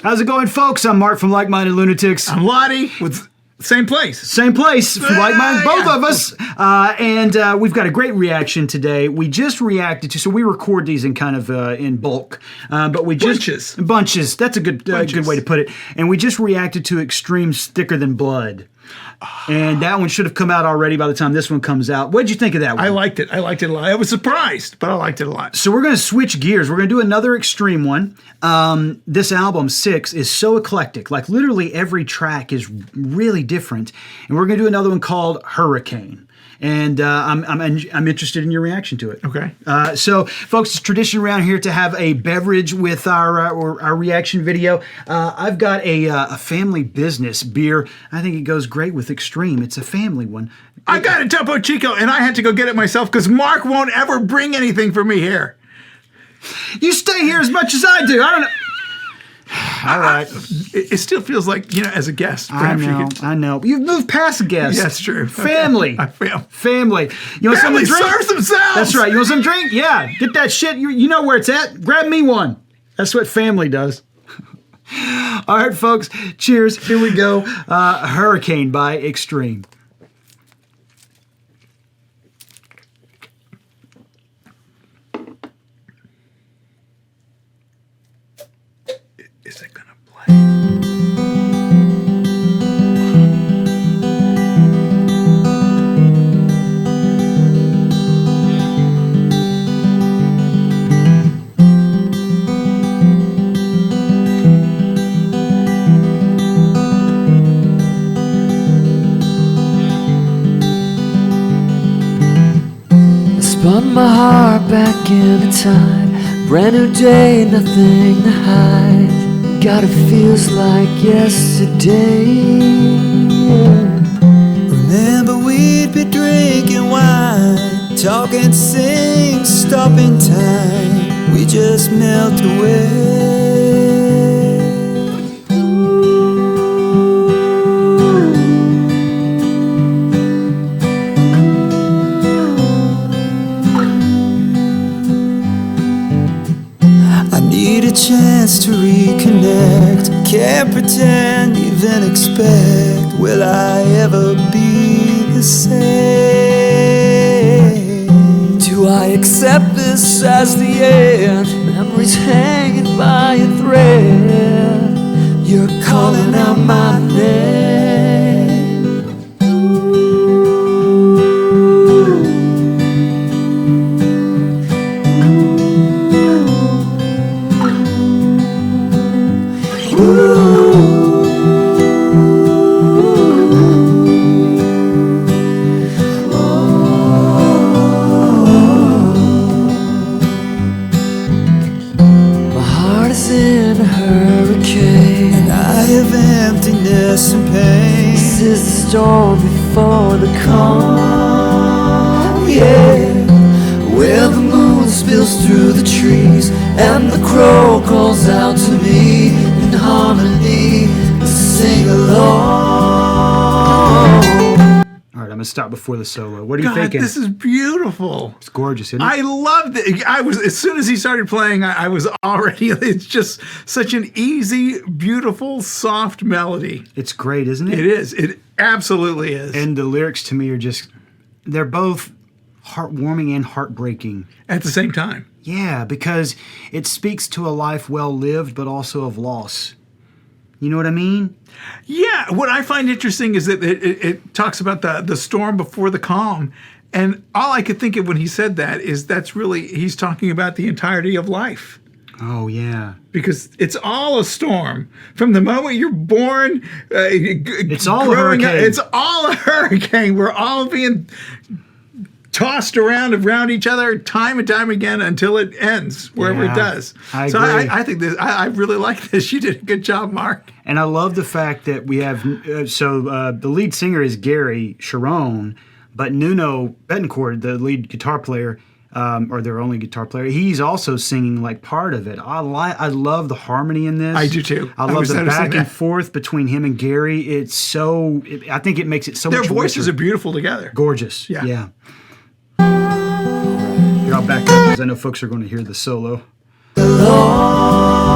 How's it going, folks? I'm Mark from Like-Minded Lunatics. I'm Ladi with same place. Same place from Like-Minded, both of us. And we've got a great reaction today. We just reacted to, so we record these in kind of in bulk, but we just bunches. That's a good good way to put it. And we just reacted to Extreme's Thicker Than Blood. And that one should have come out already by the time this one comes out. What did you think of that one? I liked it. I liked it a lot. I was surprised, but I liked it a lot. So we're going to switch gears. We're going to do another Extreme one. This album, 6, is so eclectic. Like, literally every track is really different. And we're going to do another one called Hurricane. And I'm interested in your reaction to it. Okay. So, folks, it's tradition around here to have a beverage with our reaction video. I've got a family business beer. I think it goes great with Extreme. It's a family one. I got a Topo Chico, and I had to go get it myself because Mark won't ever bring anything for me here. You stay here as much as I do. I don't know. All right. It still feels like, as a guest. I know. You've moved past guests. That's true. Family. Okay. Family. You want Family something to drink? serves themselves. That's right. You want some drink? Yeah. Get that shit. You know where it's at. Grab me one. That's what family does. All right, folks. Cheers. Here we go. Hurricane by Extreme. Is it gonna play? Spun my heart back in time, brand new day, nothing to hide. God, it feels like yesterday. Remember we'd be drinking wine, talking, sing, stopping time. We just melt away. I need a chance to reconnect. Can't pretend, even expect. Will I ever be the same? Do I accept this as the end? Memories hanging by a thread. You're calling out my name. In a hurricane, And I have emptiness and pain. this is the storm before the calm, yeah. Where the moon spills through the trees and the crow calls out to me in harmony to sing along. All right, I'm going to stop before the solo. What are you God, thinking? this is beautiful. It's gorgeous, isn't it? I loved it. As soon as he started playing, I was already, it's just such an easy, beautiful, soft melody. It's great, isn't it? It is. It absolutely is. And the lyrics to me are just, they're both heartwarming and heartbreaking. At the same time. Yeah, because it speaks to a life well lived, but also of loss. You know what I mean? Yeah, what I find interesting is that it talks about the storm before the calm. And all I could think of when he said that is that's really, he's talking about the entirety of life. Oh, yeah. Because it's all a storm. From the moment you're born, It's all a growing up, hurricane. it's all a hurricane. We're all being tossed around each other time and time again until it ends, wherever Yeah, it does. I So agree. I think this, I really like this. You did a good job, Mark. And I love the fact that we have, the lead singer is Gary Sharon, but Nuno Betancourt, the lead guitar player, or their only guitar player, he's also singing like part of it. I love the harmony in this. I do too. I I love was the noticing back and that. forth between him and Gary. It's so, I think it makes it so Their much voices richer. are beautiful together. Gorgeous. Yeah. Yeah. Here, I'll back up because I know folks are going to hear the solo. Along.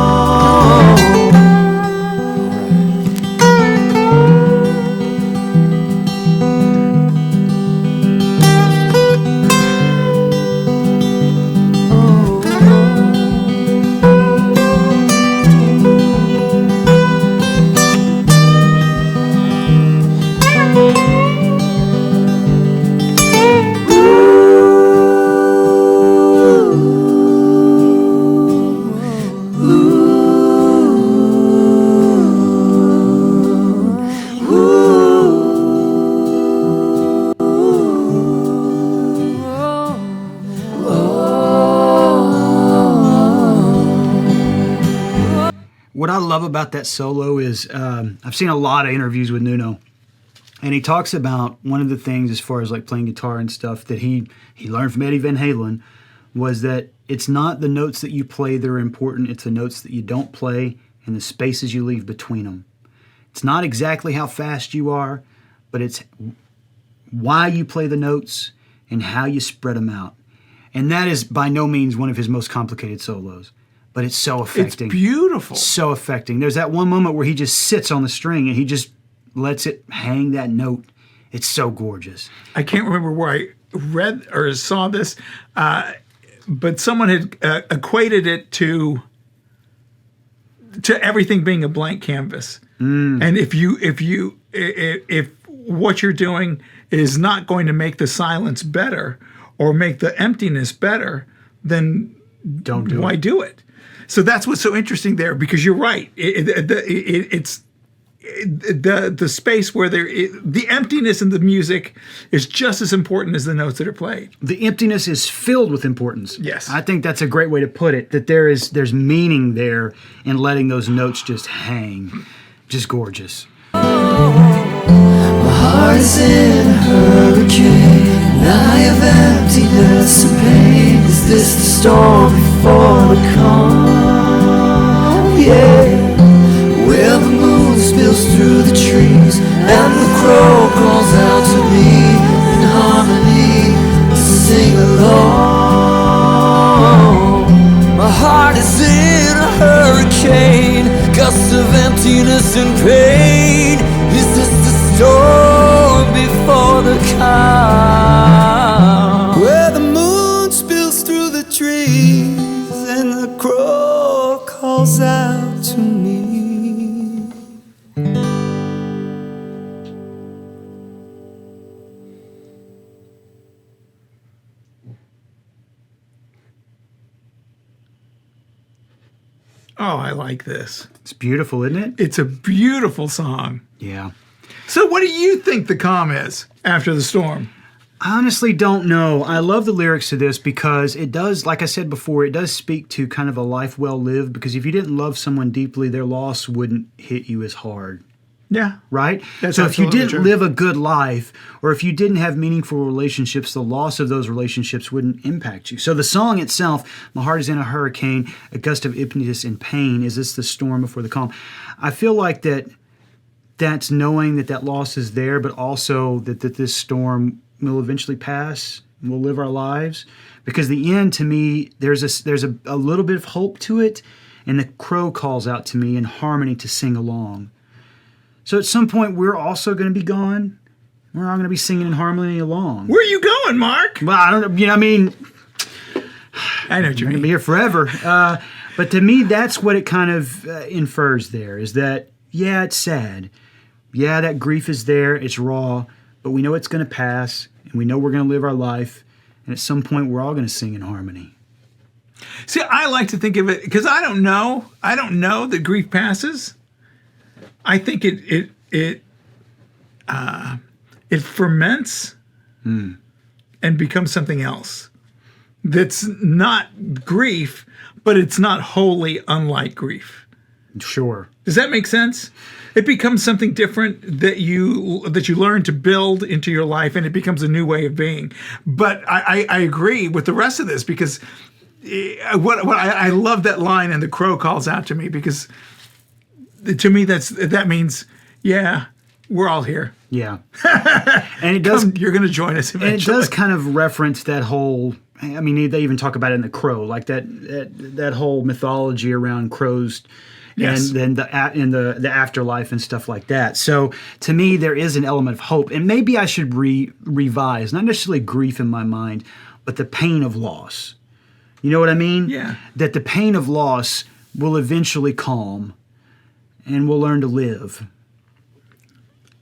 What I love about that solo is I've seen a lot of interviews with Nuno, and he talks about one of the things as far as like playing guitar and stuff that he learned from Eddie Van Halen was that it's not the notes that you play that are important, it's the notes that you don't play and the spaces you leave between them. It's not exactly how fast you are, but it's why you play the notes and how you spread them out. And that is by no means one of his most complicated solos. But it's so affecting. It's beautiful. So affecting. There's that one moment where he just sits on the string and he just lets it hang that note. It's so gorgeous. I can't remember where I read or saw this, but someone had equated it to everything being a blank canvas. And if what you're doing is not going to make the silence better or make the emptiness better, then don't do why it. do it? So that's what's so interesting there, because you're right. It's the space where the emptiness in the music is just as important as the notes that are played. The emptiness is filled with importance. Yes. I think that's a great way to put it, that there's meaning there in letting those notes just hang. Just gorgeous. My heart is in a hurricane, and I have emptiness and pain. Is this the storm before the calm? Yeah, where the moon spills through the trees and the crow calls out to me in harmony to sing along. My heart is in a hurricane, gusts of emptiness and pain. Is this the storm before the calm? Where the moon spills through the trees and the crow calls out to me. Oh, I like this. It's beautiful, isn't it? It's a beautiful song. Yeah. So what do you think the calm is after the storm? I honestly don't know. I love the lyrics to this because it does, like I said before, it does speak to kind of a life well lived, because if you didn't love someone deeply, their loss wouldn't hit you as hard. Yeah. Right? That's so if you absolutely didn't true. live a good life, or if you didn't have meaningful relationships, the loss of those relationships wouldn't impact you. So the song itself, My Heart is in a Hurricane, a gust of emptiness and pain, is this the storm before the calm? I feel like that's knowing that loss is there, but also that this storm will eventually pass and we'll live our lives. Because the end, to me, there's a little bit of hope to it, and the crow calls out to me in harmony to sing along. So at some point, we're also going to be gone. We're all going to be singing in harmony along. Where are you going, Mark? Well, I don't know. I mean, I know what you we're going to mean. be here forever. But to me, that's what it kind of infers there, is that, yeah, it's sad. Yeah, that grief is there. It's raw. But we know it's going to pass, and we know we're going to live our life. And at some point, we're all going to sing in harmony. See, I like to think of it, because I don't know that grief passes. I think it ferments and becomes something else. That's not grief, but it's not wholly unlike grief. Sure. Does that make sense? It becomes something different that you learn to build into your life, and it becomes a new way of being. But I agree with the rest of this, because I love that line, and the crow calls out to me, because to me that means, yeah, we're all here. Yeah. And it does. You're going to join us eventually. And it does kind of reference that whole. I mean, they even talk about it in The Crow, like that whole mythology around crows, Yes. and then in the afterlife and stuff like that. So to me, there is an element of hope, and maybe I should revise, not necessarily grief in my mind, but the pain of loss. You know what I mean? Yeah. That the pain of loss will eventually calm, and we'll learn to live.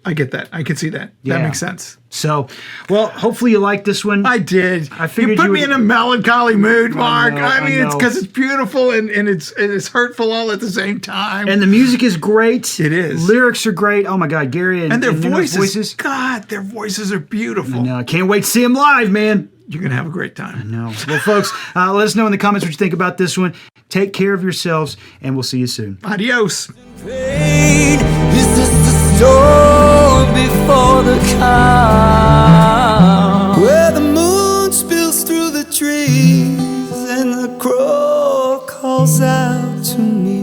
I get that. I can see that. Yeah. That makes sense. So, well, hopefully you like this one. I did. I figured you put you me would- in a melancholy mood, Mark. know, I mean, I it's know. because it's beautiful and it's hurtful all at the same time. And the music is great. It is. Lyrics are great. Oh my God, Gary and their Nuno's voices. God, their voices are beautiful. I know. I can't wait to see them live, man. you're going to have a great time. No. Well, folks, let us know in the comments what you think about this one. Take care of yourselves, and we'll see you soon. Adios. Pain is just the storm before the calm, where the moon spills through the trees and the crow calls out to me.